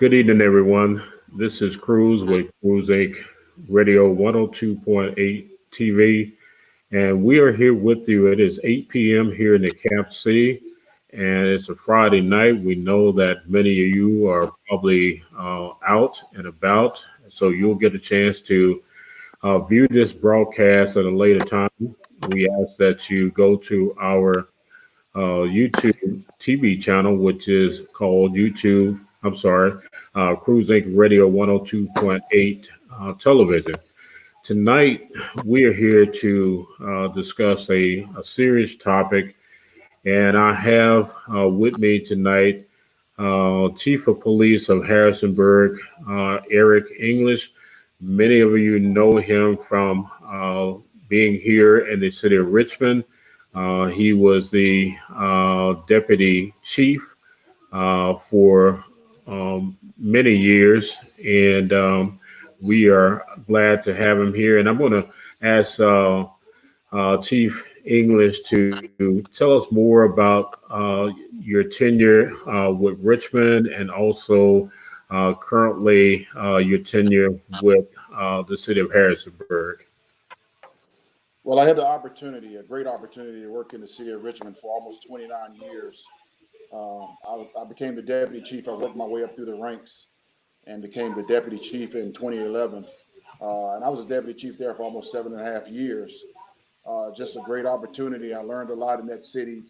Good evening, everyone. This is Cruz with Cruz Inc. Radio 102.8 TV, and we are here with you. It is 8 p.m. here in the Cap City, and it's a Friday night. We know that many of you are probably out and about, so you'll get a chance to view this broadcast at a later time. We ask that you go to our YouTube TV channel, which is called Cruise Inc. Radio 102.8 television. Tonight, we are here to discuss a serious topic, and I have with me tonight Chief of Police of Harrisonburg, Eric English. Many of you know him from being here in the city of Richmond. He was the deputy chief for many years, and we are glad to have him here. And I'm going to ask Chief English to tell us more about your tenure with Richmond and also currently your tenure with the city of Harrisonburg. Well, I had a great opportunity to work in the city of Richmond for almost 29 years. I became the deputy chief. I worked my way up through the ranks and became the deputy chief in 2011. And I was a deputy chief there for almost 7.5 years. Just a great opportunity. I learned a lot in that city.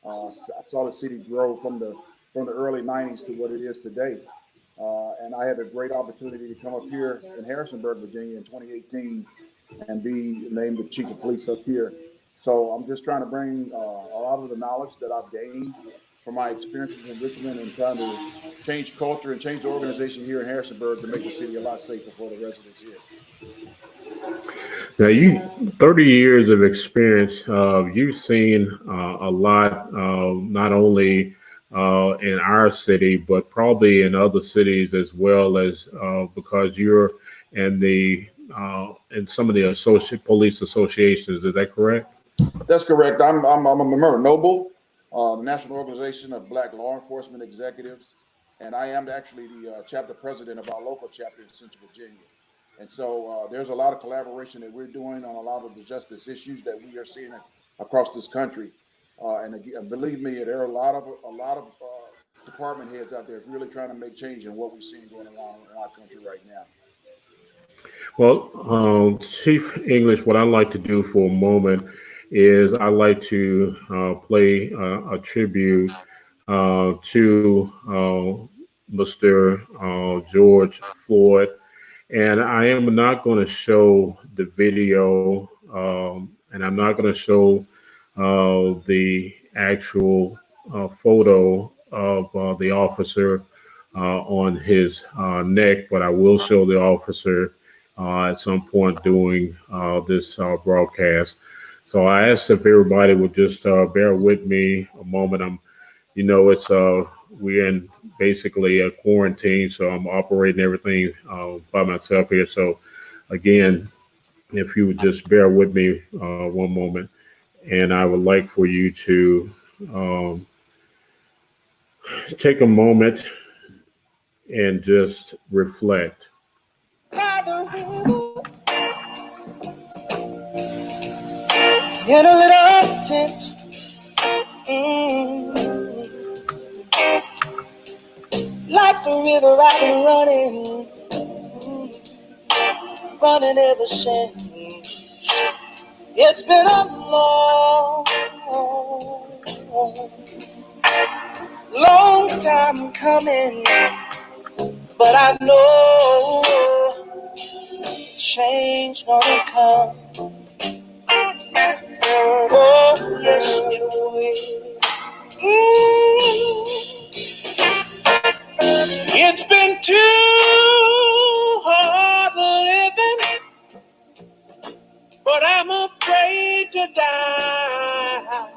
I saw the city grow from the early 90s to what it is today. And I had a great opportunity to come up here in Harrisonburg, Virginia in 2018 and be named the chief of police up here. So I'm just trying to bring a lot of the knowledge that I've gained from my experiences in Richmond and trying to change culture and change the organization here in Harrisonburg to make the city a lot safer for the residents here. Now, 30 years of experience, you've seen a lot, not only in our city, but probably in other cities as well, as because you're in some of the police associations. Is that correct? That's correct. I'm a member of NOBLE, the National Organization of Black Law Enforcement Executives, and I am actually the chapter president of our local chapter in Central Virginia. And so there's a lot of collaboration that we're doing on a lot of the justice issues that we are seeing across this country. And believe me, there are a lot of department heads out there really trying to make change in what we're seeing going on in our country right now. Well, Chief English, what I'd like to do for a moment is I'd like to play a tribute to Mr. George Floyd. And I am not going to show the video, and I'm not going to show the actual photo of the officer on his neck, but I will show the officer at some point during this broadcast. So I asked if everybody would just bear with me a moment. We're in basically a quarantine, so I'm operating everything by myself here. So again, if you would just bear with me one moment, and I would like for you to take a moment and just reflect. In a little tent, like the river I've been running ever since. It's been a long time coming, but I know change gonna come. Oh, yes, it will. It's been too hard living, but I'm afraid to die.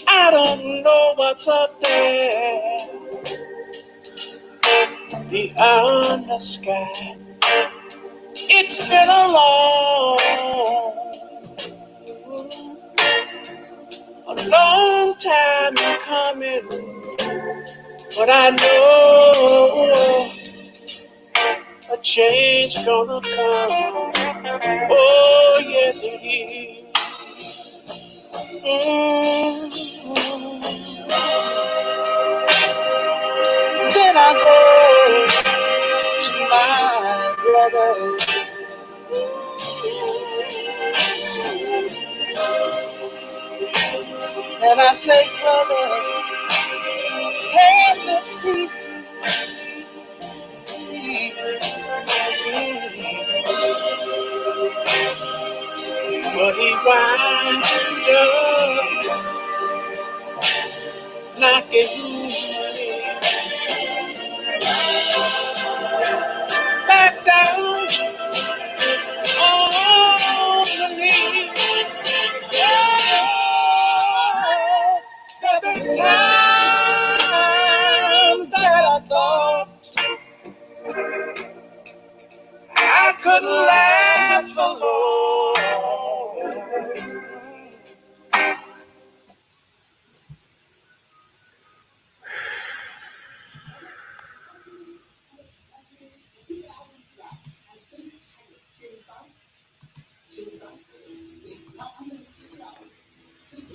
I don't know what's up there beyond the sky. It's been a long time I'm coming, but I know a change gonna come. Oh, yes, it is. Mm. Then I go to my brother. And I say, brother, help me, please. But he wound up knocking me back down on the knee. Oh, there been times that I thought I couldn't last for long.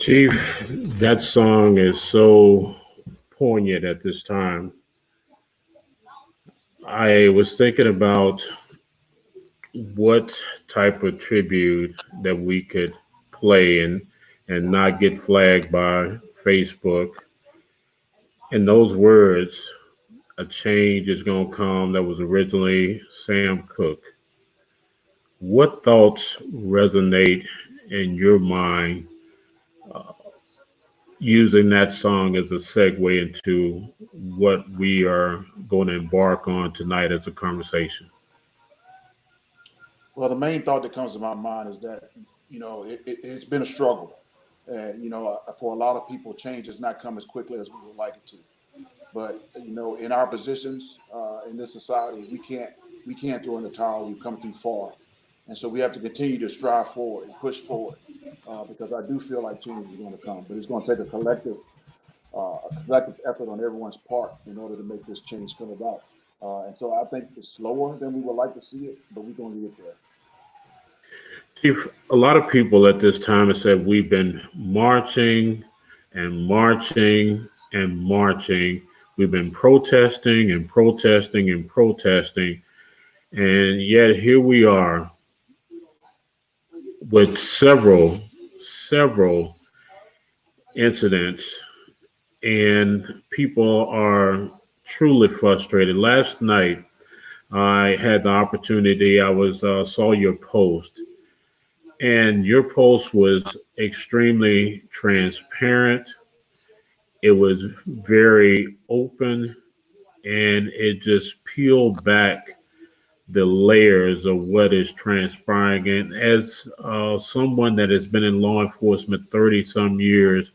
Chief, that song is so poignant at this time. I was thinking about what type of tribute that we could play and not get flagged by Facebook. And those words, a change is gonna come, that was originally Sam Cooke. What thoughts resonate in your mind using that song as a segue into what we are going to embark on tonight as a conversation? Well, the main thought that comes to my mind is that, it's been a struggle. And, for a lot of people, change has not come as quickly as we would like it to. But, in our positions in this society, we can't throw in the towel. We've come too far. And so we have to continue to strive forward and push forward because I do feel like change is going to come. But it's going to take a collective effort on everyone's part in order to make this change come about. And so I think it's slower than we would like to see it, but we're going to get there. Chief, a lot of people at this time have said we've been marching and marching and marching. We've been protesting and protesting and protesting. And yet here we are with several incidents, and people are truly frustrated. Last night, I had the opportunity. I was saw your post, and your post was extremely transparent. It was very open, and it just peeled back the layers of what is transpiring. And as someone that has been in law enforcement 30 some years,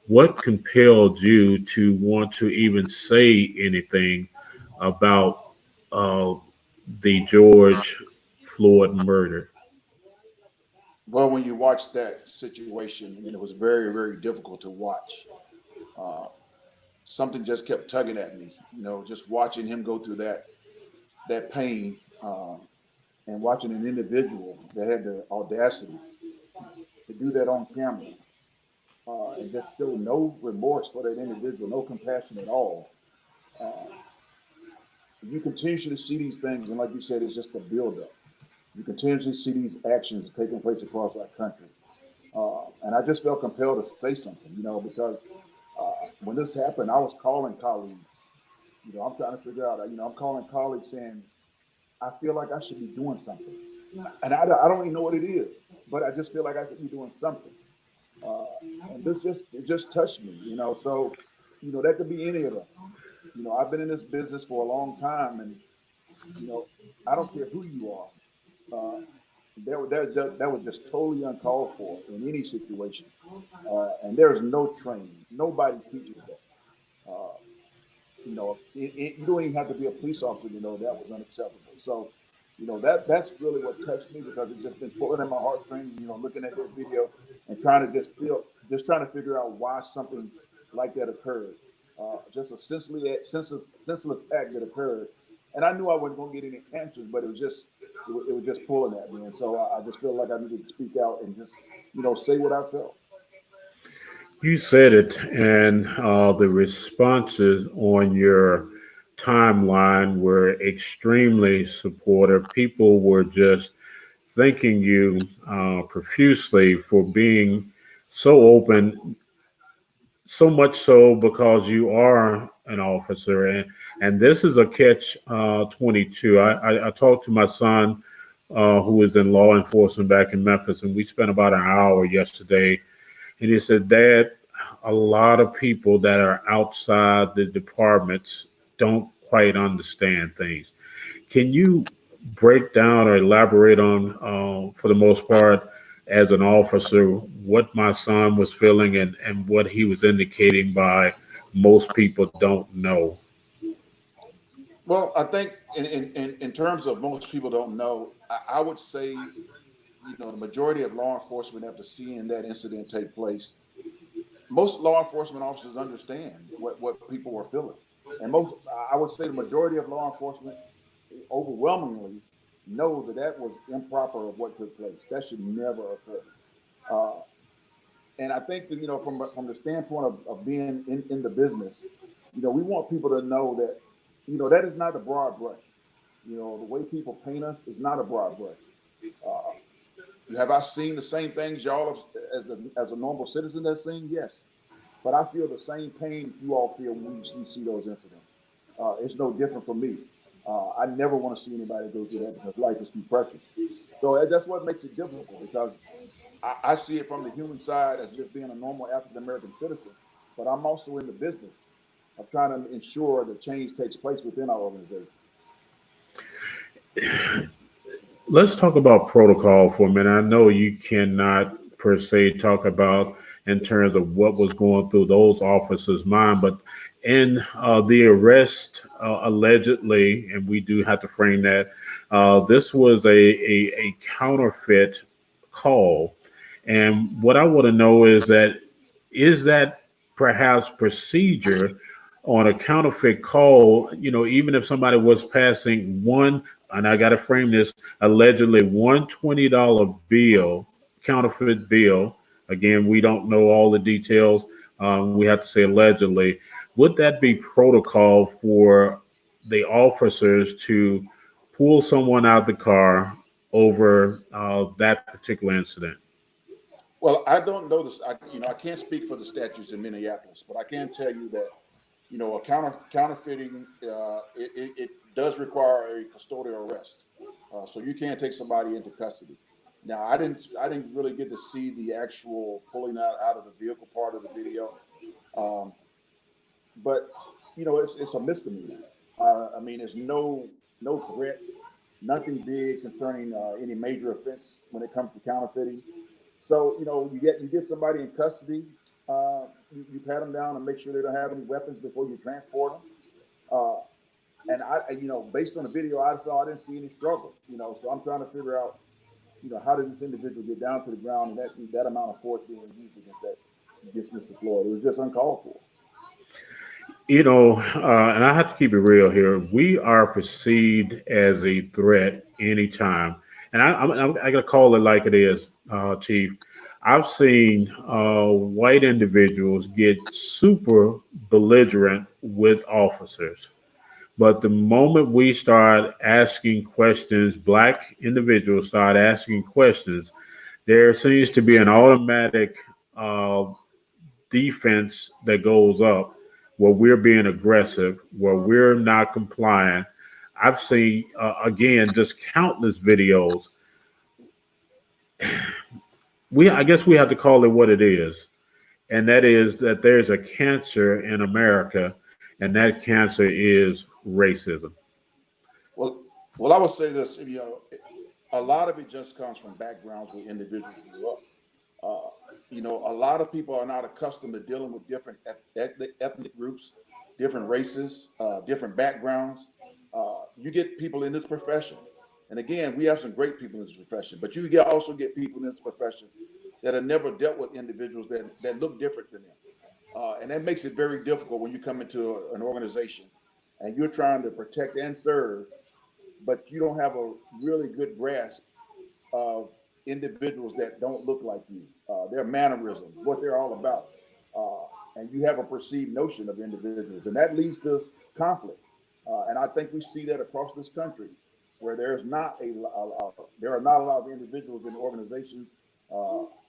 what compelled you to want to even say anything about uh, the George Floyd murder? Well, when you watch that situation, and it was very, very difficult to watch, uh, something just kept tugging at me, just watching him go through that pain and watching an individual that had the audacity to do that on camera and just show no remorse for that individual, no compassion at all. Uh, you continue to see these things, and like you said, it's just a buildup. You continue to see these actions taking place across our country. And I just felt compelled to say something, because when this happened, I was calling colleagues. I'm trying to figure out, I'm calling colleagues saying, I feel like I should be doing something. And I don't even know what it is, but I just feel like I should be doing something. Uh, and it just touched me, so, that could be any of us. I've been in this business for a long time, and, I don't care who you are. Uh, that was just totally uncalled for in any situation. And there's no training. Nobody teaches that. Uh, you don't even have to be a police officer to know that was unacceptable. So, that's really what touched me because it's just been pulling at my heartstrings, looking at that video and trying to figure out why something like that occurred. Just a senseless act that occurred, and I knew I wasn't going to get any answers, but it was just pulling at me, and so I just felt like I needed to speak out and just say what I felt. You said it, and the responses on your timeline were extremely supportive. People were just thanking you profusely for being so open, so much so because you are an officer, and this is a catch 22. I talked to my son who is in law enforcement back in Memphis, and we spent about an hour yesterday, and he said, Dad, a lot of people that are outside the departments don't quite understand things. Can you break down or elaborate on, for the most part, as an officer, what my son was feeling and what he was indicating by most people don't know? Well, I think in terms of most people don't know, I would say, the majority of law enforcement after seeing that incident take place, most law enforcement officers understand what people were feeling. And I would say the majority of law enforcement overwhelmingly know that that was improper of what took place. That should never occur. Uh, and I think that, from the standpoint of being in the business, we want people to know that, that is not a broad brush. The way people paint us is not a broad brush. Uh, have I seen the same things y'all as a normal citizen has seen? Yes. But I feel the same pain that you all feel when you see those incidents. It's no different for me. I never want to see anybody go through that because life is too precious. So that's what makes it difficult, because I see it from the human side as just being a normal African American citizen, but I'm also in the business of trying to ensure that change takes place within our organization. Let's talk about protocol for a minute. I know you cannot per se talk about in terms of what was going through those officers' mind, but in the arrest allegedly, and we do have to frame that, this was a counterfeit call. And what I want to know is that perhaps procedure on a counterfeit call, even if somebody was passing one, and I got to frame this, allegedly $120 bill, counterfeit bill. Again, we don't know all the details. We have to say allegedly. Would that be protocol for the officers to pull someone out the car over that particular incident? Well, I don't know this. I can't speak for the statutes in Minneapolis, but I can tell you that a counterfeiting it does require a custodial arrest, so you can't take somebody into custody. Now, I didn't really get to see the actual pulling out of the vehicle part of the video, but it's a misdemeanor. I mean, there's no threat, nothing big concerning any major offense when it comes to counterfeiting. So you get somebody in custody, you pat them down and make sure they don't have any weapons before you transport them. And based on the video I saw, I didn't see any struggle. So I'm trying to figure out, how did this individual get down to the ground and that amount of force being used against Mr. Floyd? It was just uncalled for. And I have to keep it real here. We are perceived as a threat anytime, and I'm gonna call it like it is, Chief. I've seen white individuals get super belligerent with officers, but the moment we start asking questions, black individuals start asking questions, there seems to be an automatic uh, defense that goes up where we're being aggressive, where we're not complying. I've seen, again, just countless videos. I guess we have to call it what it is. And that is that there's a cancer in America, and that cancer is racism. Well, I would say this. A lot of it just comes from backgrounds where individuals grew up. A lot of people are not accustomed to dealing with different ethnic groups, different races, different backgrounds. You get people in this profession, and again, we have some great people in this profession, but also get people in this profession that have never dealt with individuals that look different than them. And that makes it very difficult when you come into an organization and you're trying to protect and serve, but you don't have a really good grasp of individuals that don't look like you, their mannerisms, what they're all about. And you have a perceived notion of individuals, and that leads to conflict. And I think we see that across this country, where there's not there are not a lot of individuals in organizations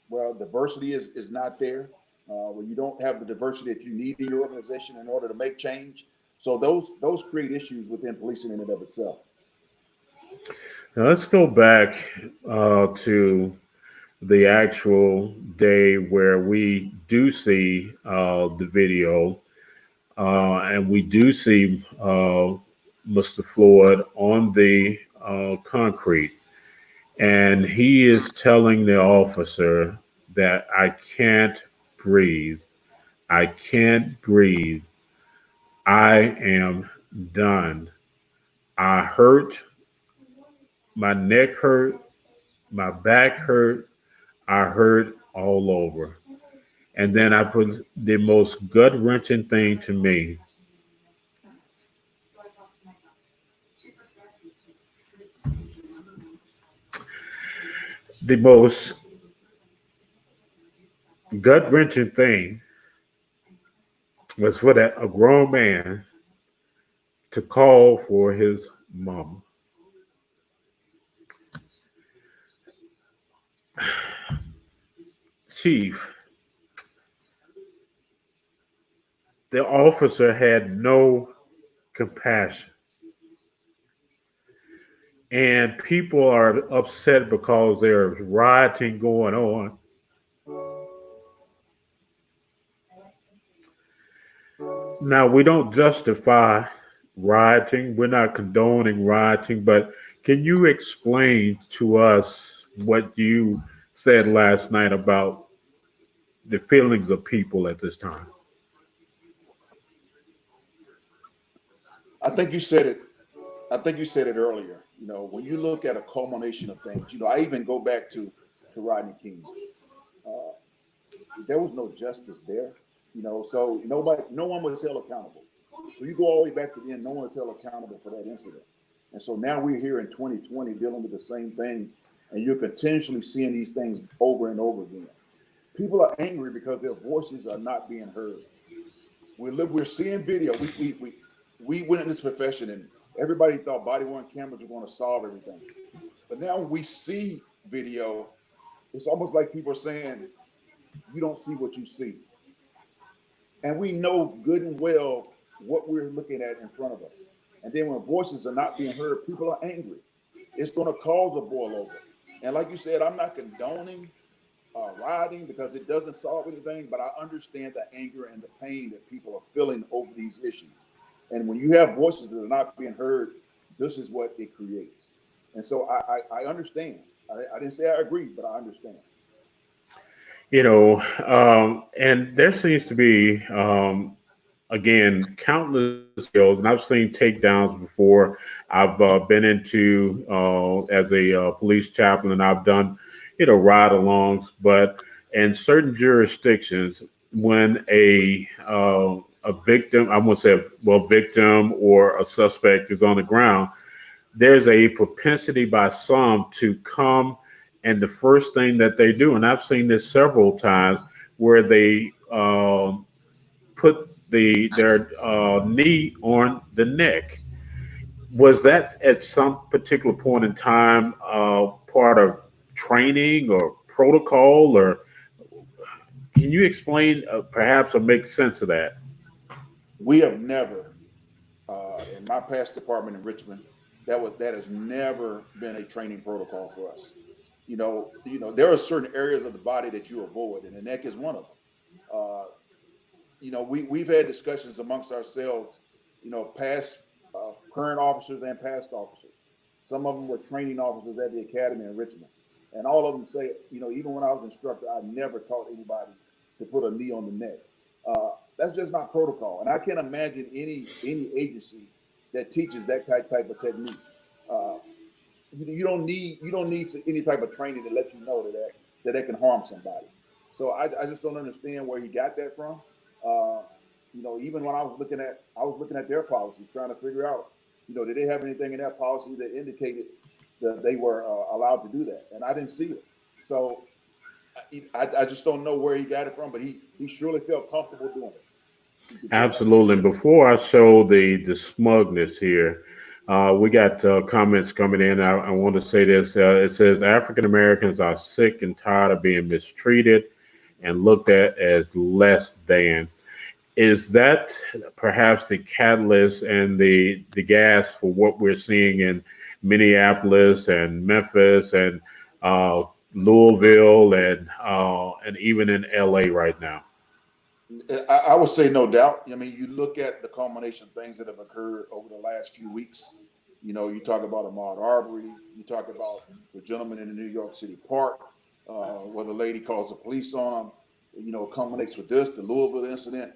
where diversity is not there, where you don't have the diversity that you need in your organization in order to make change. So those create issues within policing in and of itself. Now let's go back to the actual day where we do see the video, and we do see Mr. Floyd on the concrete, and he is telling the officer that I can't breathe. I can't breathe. I am done. I hurt. My neck hurt. My back hurt. I hurt all over. And then I put the most gut wrenching thing to me. The most gut wrenching thing was for a grown man to call for his mama. Chief, the officer had no compassion. And people are upset because there's rioting going on. Now, we don't justify rioting, we're not condoning rioting, but can you explain to us what you said last night about the feelings of people at this time? I think you said it. I think you said it earlier. You know, when you look at a culmination of things, you know, I even go back to Rodney King. Uh, there was no justice there. You know, so no one was held accountable. So you go all the way back to the end, no one was held accountable for that incident. And so now we're here in 2020 dealing with the same thing, and you're continuously seeing these things over and over again. People are angry because their voices are not being heard. We're seeing video. We went in this profession and everybody thought body worn cameras were going to solve everything. But now when we see video, it's almost like people are saying, you don't see what you see. And we know good and well what we're looking at in front of us. And then when voices are not being heard, people are angry. It's going to cause a boil over. And like you said, I'm not condoning rioting because it doesn't solve anything, but I understand the anger and the pain that people are feeling over these issues. And when you have voices that are not being heard, this is what it creates. And so I understand. I didn't say I agree, but I understand. You know, and there seems to be, again, countless skills, and I've seen takedowns before. I've been into as a police chaplain, and I've done, ride-alongs. But in certain jurisdictions, when a victim, I won't say, victim or a suspect is on the ground, there's a propensity by some to come, and the first thing that they do, and I've seen this several times, where they put their knee on the neck. Was that at some particular point in time part of training or protocol, or can you explain perhaps or make sense of that? We have never, in my past department in Richmond, that has never been a training protocol for us. There are certain areas of the body that you avoid, and the neck is one of them. We've had discussions amongst ourselves, past current officers and past officers. Some of them were training officers at the academy in Richmond. And all of them say, even when I was instructor, I never taught anybody to put a knee on the neck. That's just not protocol. And I can't imagine any agency that teaches that type of technique. You don't need any type of training to let you know that can harm somebody. So I just don't understand where he got that from. Even when I was looking at their policies, trying to figure out, did they have anything in that policy that indicated that they were allowed to do that? And I didn't see it. So I just don't know where he got it from, but he surely felt comfortable doing it. Absolutely. And before I show the smugness here, we got comments coming in. I want to say this. It says African Americans are sick and tired of being mistreated and looked at as less than. Is that perhaps the catalyst and the gas for what we're seeing in Minneapolis and Memphis and Louisville and even in LA right now? I would say no doubt. I mean, you look at the culmination of things that have occurred over the last few weeks. You talk about Ahmaud Arbery. You talk about the gentleman in the New York City Park, where the lady calls the police on him. Culminates with this, the Louisville incident.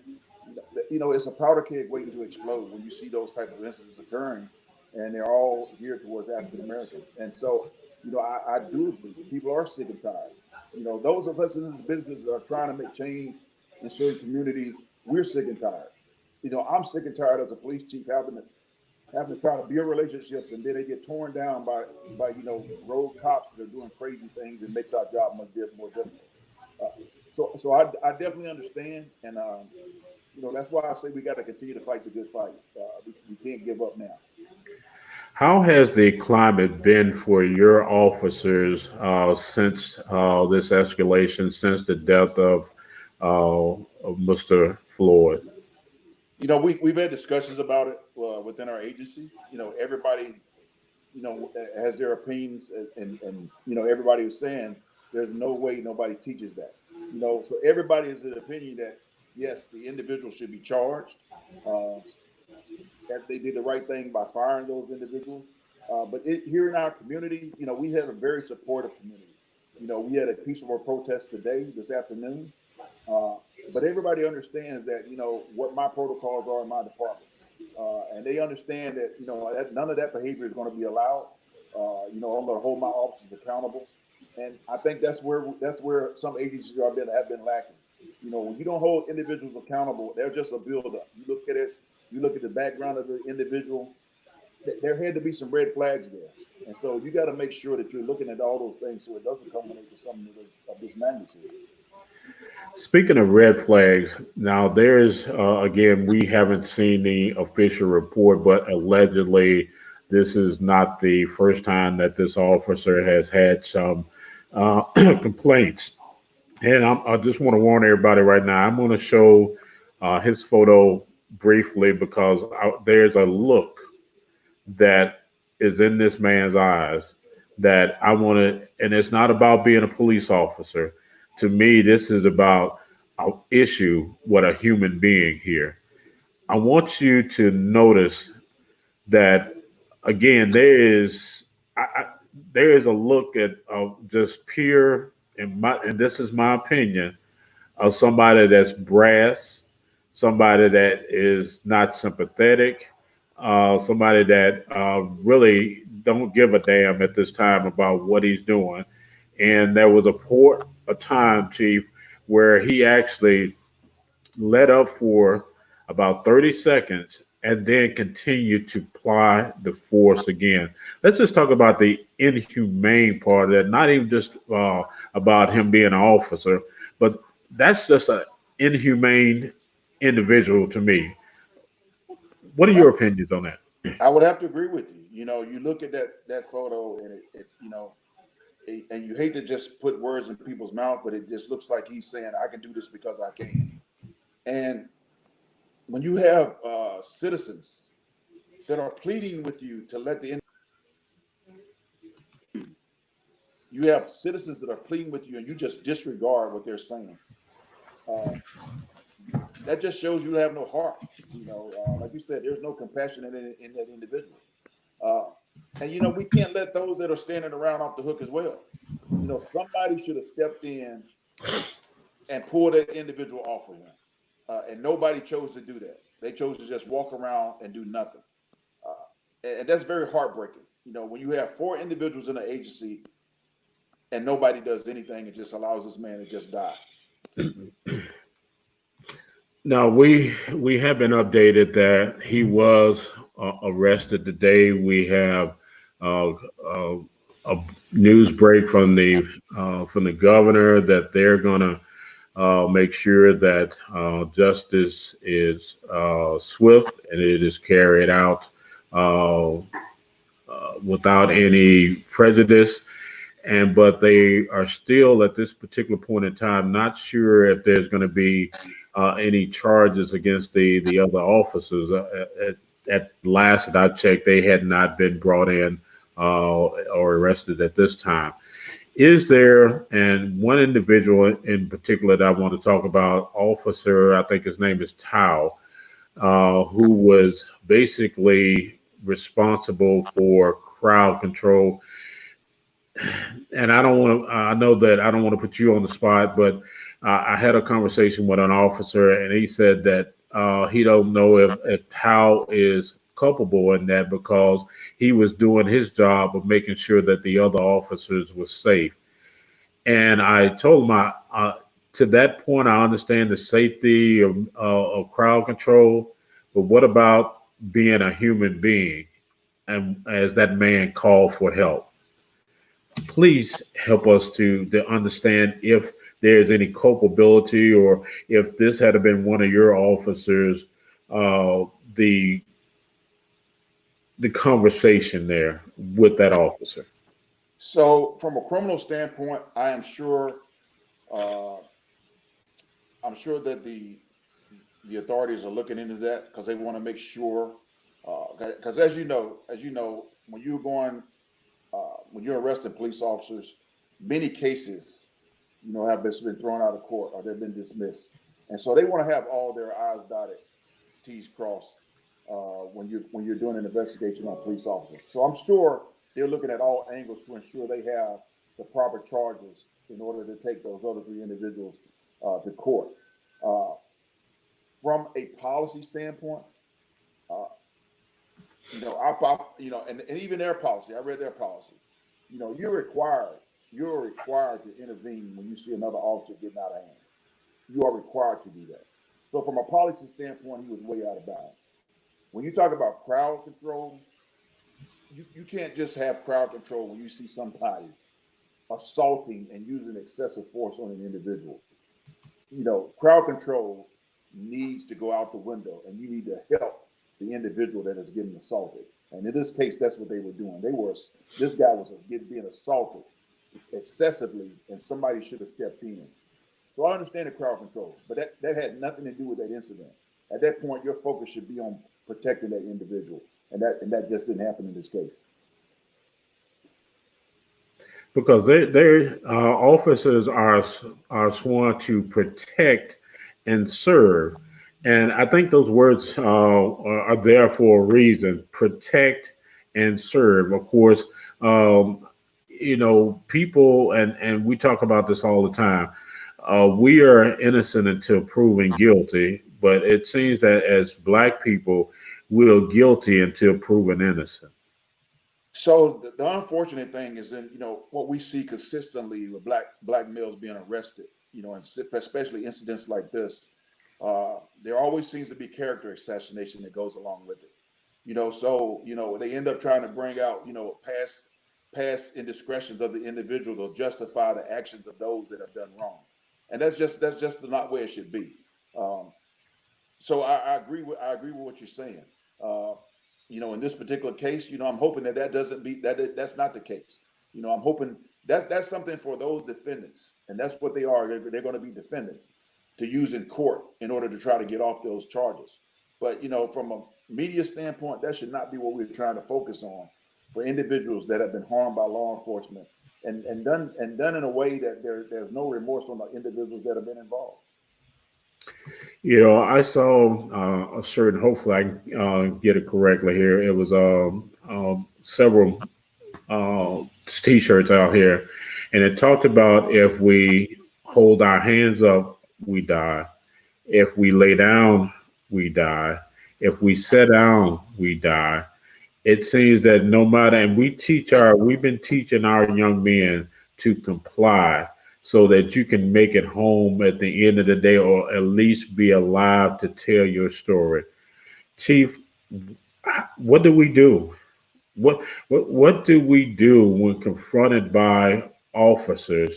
It's a powder keg waiting to explode when you see those type of incidents occurring, and they're all geared towards African Americans. And so, I do agree. People are sick and tired. Those of us in this business that are trying to make change in certain communities, we're sick and tired. I'm sick and tired as a police chief having to try to build relationships, and then they get torn down by road cops that are doing crazy things and make our job much more difficult. So I definitely understand, and that's why I say we got to continue to fight the good fight. We can't give up now. How has the climate been for your officers since this escalation, since the death of Mr. Floyd? We've had discussions about it within our agency. Everybody, has their opinions, and everybody was saying there's no way nobody teaches that. So everybody is of the opinion that yes, the individual should be charged. That they did the right thing by firing those individuals. But here in our community, we have a very supportive community. We had a peaceful protest this afternoon. But everybody understands that, what my protocols are in my department. And they understand that, none of that behavior is going to be allowed. I'm going to hold my officers accountable. And I think that's where some agencies have been lacking. When you don't hold individuals accountable, they're just a buildup. You look at the background of the individual, there had to be some red flags there. And so you got to make sure that you're looking at all those things so it doesn't culminate to something of this magnitude. Speaking of red flags, now there's, again, we haven't seen the official report, but allegedly this is not the first time that this officer has had some complaints. And I just want to warn everybody right now, I'm going to show his photo briefly because there's a look that is in this man's eyes that I want to, and it's not about being a police officer. To me, this is about an issue with a human being here. I want you to notice that, again, there is a look at just pure, and this is my opinion, of somebody that's brass, somebody that is not sympathetic, somebody that really don't give a damn at this time about what he's doing. And there was a time, Chief, where he actually let up for about 30 seconds and then continued to apply the force again. Let's just talk about the inhumane part of that, not even just about him being an officer, but that's just an inhumane individual to me. What are your opinions on that? I would have to agree with you. You look at that photo, and and you hate to just put words in people's mouth, but it just looks like he's saying, "I can do this because I can." And when you have citizens that are pleading with you to let you have citizens that are pleading with you, and you just disregard what they're saying. That just shows you have no heart. Like you said, there's no compassion in that individual. And we can't let those that are standing around off the hook as well. Somebody should have stepped in and pulled that individual off of him. And nobody chose to do that. They chose to just walk around and do nothing. And that's very heartbreaking. When you have 4 individuals in an agency and nobody does anything, it just allows this man to just die. No, we have been updated that he was arrested today. We have uh, a news break from the governor that they're going to make sure that justice is swift and it is carried out uh, without any prejudice. And but they are still at this particular point in time not sure if there's going to be any charges against the other officers. At last that I checked, they had not been brought in or arrested at this time. Is there, and one individual in particular that I want to talk about, officer, I think his name is Tao, who was basically responsible for crowd control. And I don't want to, I know that I don't want to put you on the spot, but I had a conversation with an officer and he said that he don't know if Tao is culpable in that because he was doing his job of making sure that the other officers were safe. And I told him, to that point, I understand the safety of crowd control, but what about being a human being? And as that man called for help, please help us to understand if there's any culpability or if this had been one of your officers, the conversation there with that officer. So, from a criminal standpoint, I am sure, that the authorities are looking into that because they want to make sure. Because as you know, when you're going, when you're arresting police officers, many cases, have been thrown out of court or they've been dismissed, and so they want to have all their I's dotted, T's crossed when you're doing an investigation on police officers. So I'm sure they're looking at all angles to ensure they have the proper charges in order to take those other three individuals to court. From a policy standpoint, and even their policy, I read their policy. You're required to intervene when you see another officer getting out of hand. You are required to do that. So from a policy standpoint, he was way out of bounds. When you talk about crowd control, you can't just have crowd control when you see somebody assaulting and using excessive force on an individual. Crowd control needs to go out the window, and you need to help the individual that is getting assaulted. And in this case, that's what they were doing. This guy was being assaulted excessively, and somebody should have stepped in. So I understand the crowd control, but that had nothing to do with that incident. At that point, your focus should be on protecting that individual, and that just didn't happen in this case. Because their officers are sworn to protect and serve, and I think those words are there for a reason. Protect and serve. Of course, people, and we talk about this all the time. We are innocent until proven guilty, but it seems that as Black people, we're guilty until proven innocent. So the unfortunate thing is that what we see consistently with black males being arrested, and especially incidents like this, there always seems to be character assassination that goes along with it. So they end up trying to bring out past indiscretions of the individual to justify the actions of those that have done wrong, and that's just not where it should be. So I agree with what you're saying. In this particular case, I'm hoping that doesn't be that's not the case. I'm hoping that's something for those defendants, and that's what they are. They're going to be defendants to use in court in order to try to get off those charges. But from a media standpoint, that should not be what we're trying to focus on for individuals that have been harmed by law enforcement and done in a way that there's no remorse on the individuals that have been involved. I saw a certain, hopefully I can get it correctly here. It was several t-shirts out here, and it talked about if we hold our hands up, we die. If we lay down, we die. If we sit down, we die. It seems that no matter, and we've been teaching our young men to comply. so that you can make it home at the end of the day, or at least be alive to tell your story. Chief, what do we do? What do we do when confronted by officers,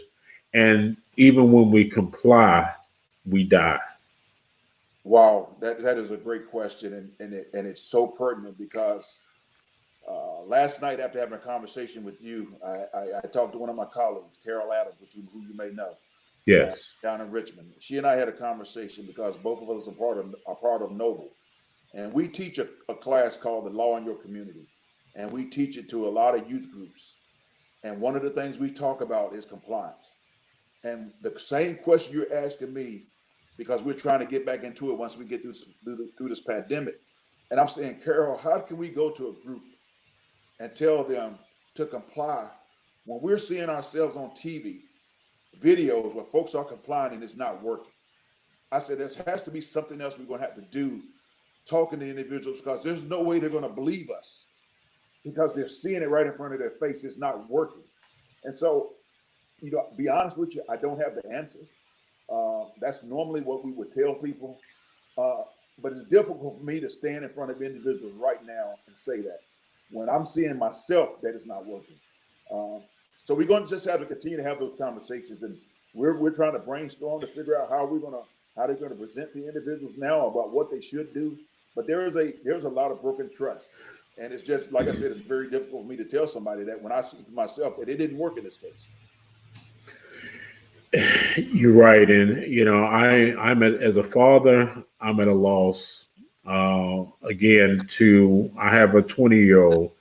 and even when we comply, we die? Wow, that is a great question, and it's so pertinent because last night after having a conversation with you, I talked to one of my colleagues, Carol Adams, who you may know, Yes. down in Richmond. She and I had a conversation because both of us are part of Noble, and we teach a class called the Law in Your Community, and we teach it to a lot of youth groups. And one of the things we talk about is compliance. And the same question you're asking me, because we're trying to get back into it once we get through this pandemic. And I'm saying, Carol, how can we go to a group and tell them to comply when we're seeing ourselves on TV, videos where folks are complying and it's not working? I said, there has to be something else we're going to have to do talking to individuals, because there's no way they're going to believe us because they're seeing it right in front of their face. It's not working. And so, be honest with you, I don't have the answer. That's normally what we would tell people. But it's difficult for me to stand in front of individuals right now and say that when I'm seeing myself that it's not working. So we're going to just have to continue to have those conversations, and we're trying to brainstorm to figure out how they're going to present to individuals now about what they should do. But there's a lot of broken trust, and it's just like I said, it's very difficult for me to tell somebody that when I see for myself that it didn't work in this case. You're right, and as a father, I'm at a loss. Again, I have a 20-year-old,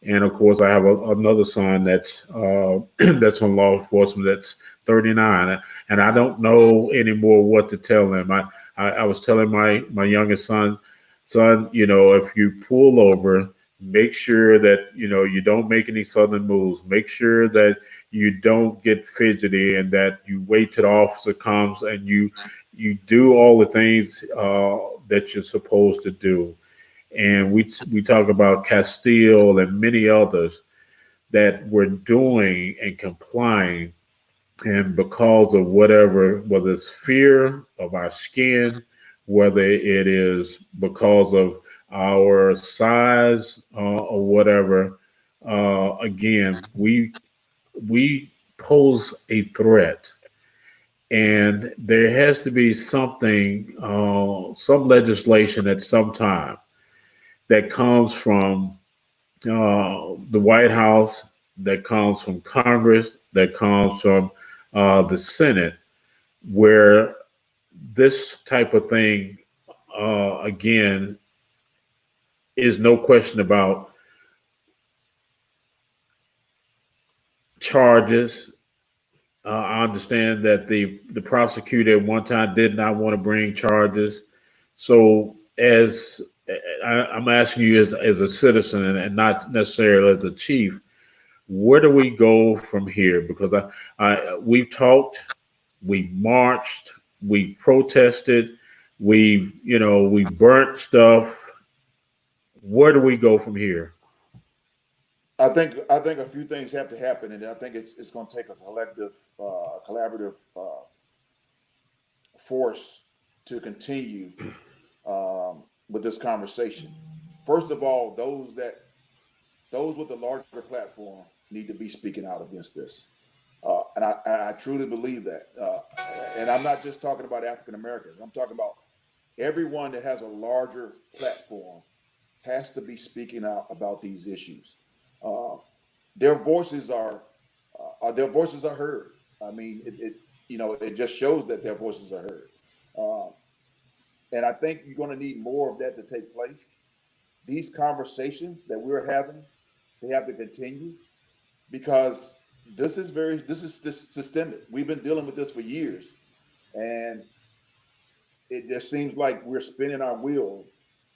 and of course, I have another son that's that's on law enforcement, that's 39, and I don't know anymore what to tell him. I was telling my youngest son, if you pull over, make sure that you don't make any sudden moves. Make sure that you don't get fidgety, and that you wait till the officer comes, and you do all the things that you're supposed to do. And we talk about Castile and many others that we're doing and complying, and because of whether it's fear of our skin, whether it is because of our size, or whatever, again, we pose a threat, and there has to be something, some legislation at some time that comes from the White House, that comes from Congress, that comes from the Senate, where this type of thing, again, is no question about charges. I understand that the prosecutor at one time did not want to bring charges. So, I'm asking you as a citizen, and not necessarily as a chief, where do we go from here? Because we've talked, we marched, we protested, we burnt stuff. Where do we go from here? I think a few things have to happen, and I think it's going to take a collaborative force to continue with this conversation. First of all, those with the larger platform need to be speaking out against this, and I truly believe that. And I'm not just talking about African Americans. I'm talking about everyone that has a larger platform has to be speaking out about these issues. Their voices are heard. I mean, it just shows that their voices are heard. And I think you're going to need more of that to take place. These conversations that we're having, they have to continue, because this is systemic. We've been dealing with this for years, and it just seems like we're spinning our wheels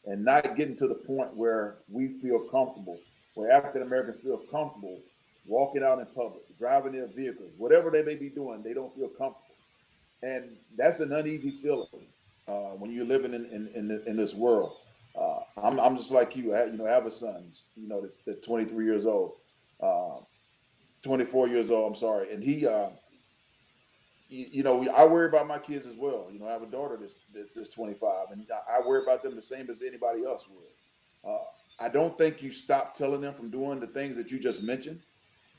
and not getting to the point where we feel comfortable, where African Americans feel comfortable walking out in public, driving their vehicles, whatever they may be doing, they don't feel comfortable. And that's an uneasy feeling when you're living in this world. I'm just like you. I have a son, that's 23 years old, 24 years old. I'm sorry, and I worry about my kids as well. I have a daughter that's 25, and I worry about them the same as anybody else would. I don't think you stop telling them from doing the things that you just mentioned,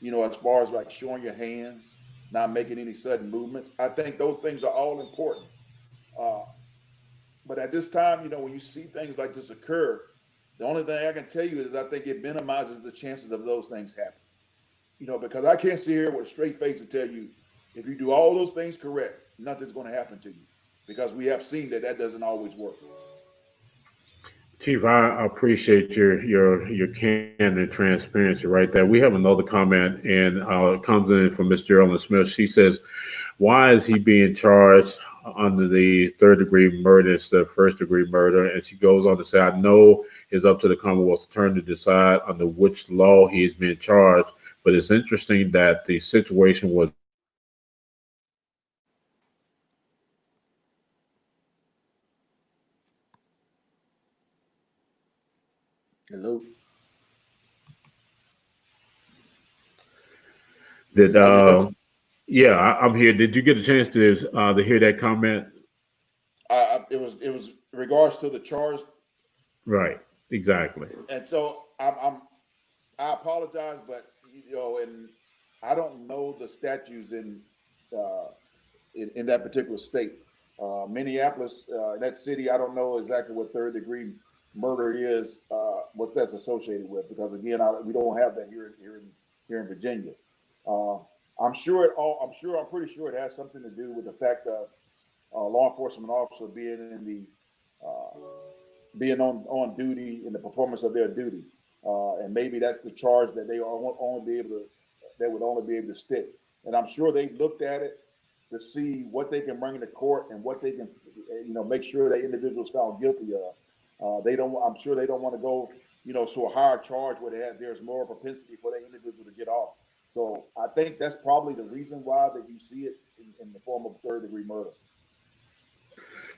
as far as like showing your hands, not making any sudden movements. I think those things are all important. Uh, but at this time, when you see things like this occur, the only thing I can tell you is I think it minimizes the chances of those things happening. Because I can't sit here with a straight face and tell you if you do all those things correct, nothing's going to happen to you, because we have seen that doesn't always work. Chief, I appreciate your candid transparency right there. We have another comment, and it comes in from Miss Geraldine Smith. She says, "Why is he being charged under the third-degree murder instead of first-degree murder?" And she goes on to say, "I know it's up to the Commonwealth's attorney to decide under which law he is being charged, but it's interesting that the situation was." Hello. Did Yeah, I'm here. Did you get a chance to hear that comment? It was in regards to the charge, Right, exactly. and so I apologize, but and I don't know the statutes uh, in that particular state. Minneapolis, that city, I don't know exactly what third degree murder is, what that's associated with, because again, we don't have that here in Virginia. Uh, I'm pretty sure it has something to do with the fact of law enforcement officer uh, being on duty in the performance of their duty, and maybe that's the charge that they would only be able to stick. And I'm sure they've looked at it to see what they can bring to court and what they can, make sure that individuals found guilty of. They don't. I'm sure they don't want to go, to a higher charge where there's more propensity for that individual to get off. So I think that's probably the reason why that you see it in the form of third degree murder.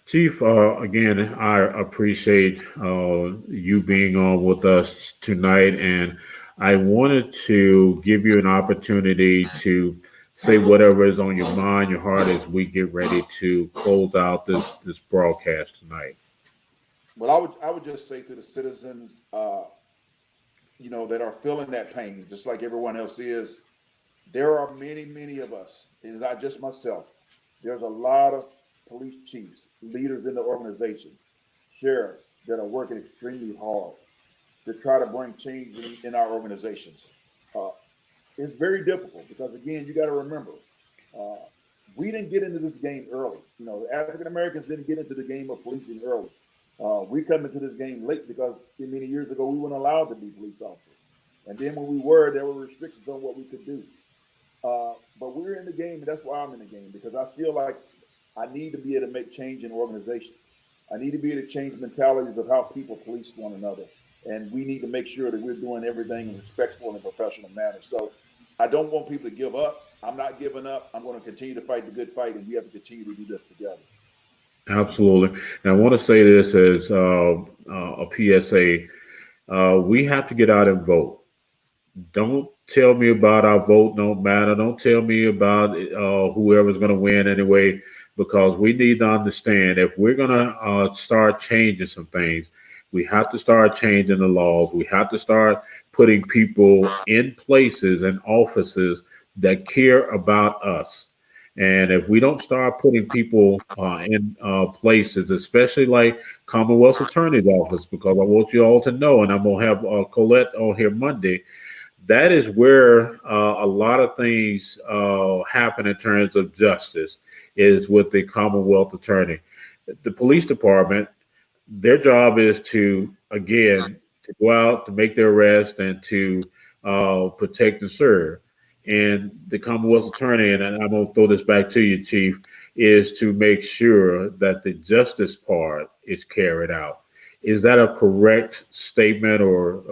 Chief, again, I appreciate you being on with us tonight, and I wanted to give you an opportunity to say whatever is on your mind, your heart, as we get ready to close out this broadcast tonight. Well, I would just say to the citizens, that are feeling that pain, just like everyone else is. There are many, many of us, and not just myself. There's a lot of police chiefs, leaders in the organization, sheriffs that are working extremely hard to try to bring change in our organizations. Uh, it's very difficult because, again, you got to remember, uh, we didn't get into this game early. African Americans didn't get into the game of policing early. We come into this game late because many years ago we weren't allowed to be police officers, and then when we were, there were restrictions on what we could do. But we're in the game, and that's why I'm in the game, because I feel like I need to be able to make change in organizations. I need to be able to change mentalities of how people police one another, and we need to make sure that we're doing everything in a respectful and professional manner. So I don't want people to give up. I'm not giving up. I'm going to continue to fight the good fight, and we have to continue to do this together. Absolutely. And I want to say this as a PSA. We have to get out and vote. Don't tell me about our vote don't matter. Don't tell me about whoever's going to win anyway, because we need to understand if we're going to start changing some things, we have to start changing the laws. We have to start putting people in places and offices that care about us. And if we don't start putting people in places, especially like Commonwealth Attorney's Office, because I want you all to know, and I'm going to have Colette on here Monday, that is where a lot of things happen in terms of justice, is with the Commonwealth Attorney. The police department, their job is to, again, to go out, to make their arrest, and to protect and serve. And the Commonwealth Attorney, and I'm going to throw this back to you, Chief, is to make sure that the justice part is carried out. Is that a correct statement, or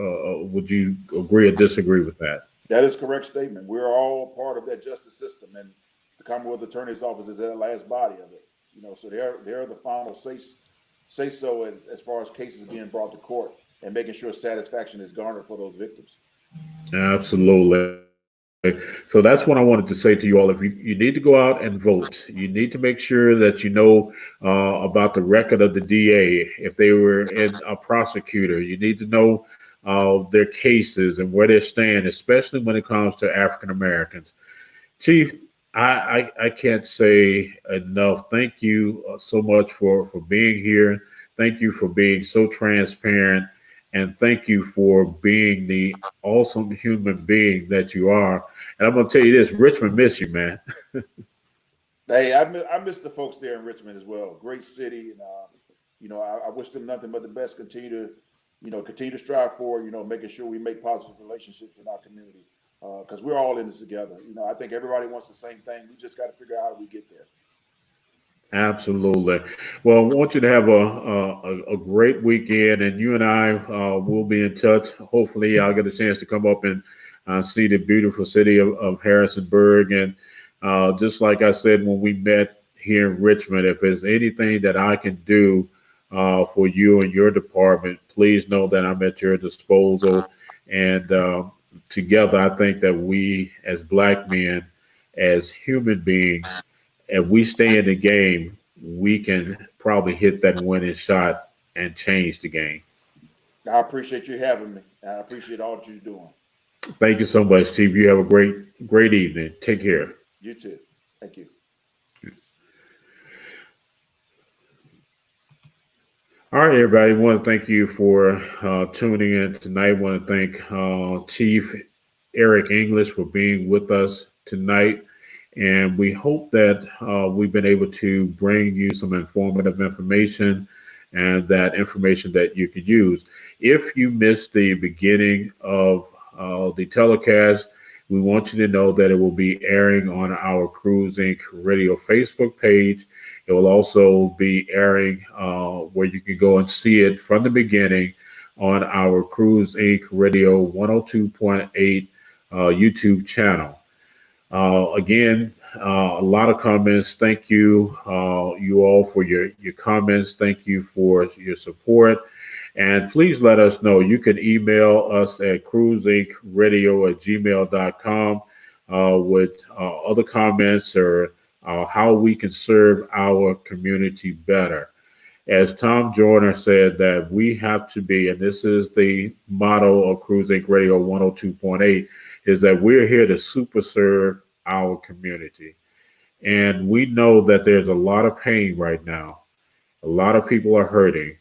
would you agree or disagree with that? That is a correct statement. We're all part of that justice system, and the Commonwealth Attorney's Office is the last body of it. So they're the final say so as far as cases being brought to court and making sure satisfaction is garnered for those victims. Absolutely. So that's what I wanted to say to you all. If you need to go out and vote, you need to make sure that you know about the record of the DA. If they were in a prosecutor, you need to know their cases and where they stand, especially when it comes to African Americans. Chief, I can't say enough. Thank you so much for being here. Thank you for being so transparent. And thank you for being the awesome human being that you are. And I'm going to tell you this, Richmond miss you, man. Hey, I miss the folks there in Richmond as well. Great city. And, I wish them nothing but the best. Continue to strive for, making sure we make positive relationships in our community. Because we're all in this together. I think everybody wants the same thing. We just got to figure out how we get there. Absolutely. Well, I want you to have a great weekend, and you and I will be in touch. Hopefully, I'll get a chance to come up and see the beautiful city of Harrisonburg. And just like I said when we met here in Richmond, if there's anything that I can do for you and your department, please know that I'm at your disposal. And together, I think that we, as Black men, as human beings, if we stay in the game, we can probably hit that winning shot and change the game. I appreciate you having me. And I appreciate all that you're doing. Thank you so much, Chief. You have a great evening. Take care. You too. Thank you. All right, everybody. I want to thank you for tuning in tonight. I want to thank Chief Eric English for being with us tonight. And we hope that we've been able to bring you some informative information and that information that you could use. If you missed the beginning of the telecast, we want you to know that it will be airing on our Cruise Inc. Radio Facebook page. It will also be airing where you can go and see it from the beginning on our Cruise Inc. Radio 102.8 YouTube channel. Again, a lot of comments. Thank you, you all, for your comments. Thank you for your support. And please let us know. You can email us at cruiseinkradio@gmail.com with other comments or how we can serve our community better. As Tom Joyner said, that we have to be, and this is the motto of Cruise Inc. Radio 102.8, is that we're here to super serve our community. And we know that there's a lot of pain right now. A lot of people are hurting.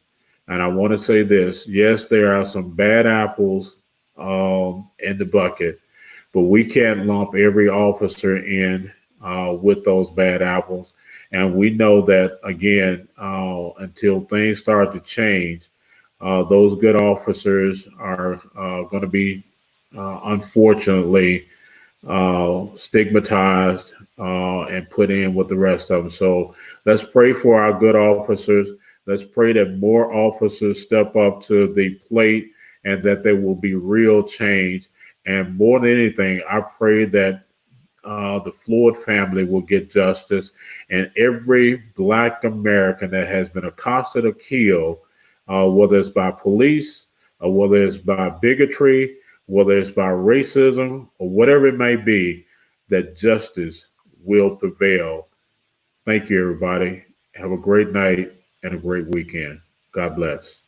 And I want to say this, yes, there are some bad apples in the bucket, but we can't lump every officer in with those bad apples. And we know that, again, until things start to change, those good officers are going to be, unfortunately, stigmatized and put in with the rest of them. So let's pray for our good officers. Let's pray that more officers step up to the plate and that there will be real change. And more than anything, I pray that the Floyd family will get justice, and every Black American that has been accosted or killed, whether it's by police or whether it's by bigotry, whether it's by racism or whatever it may be, that justice will prevail. Thank you, everybody. Have a great night and a great weekend. God bless.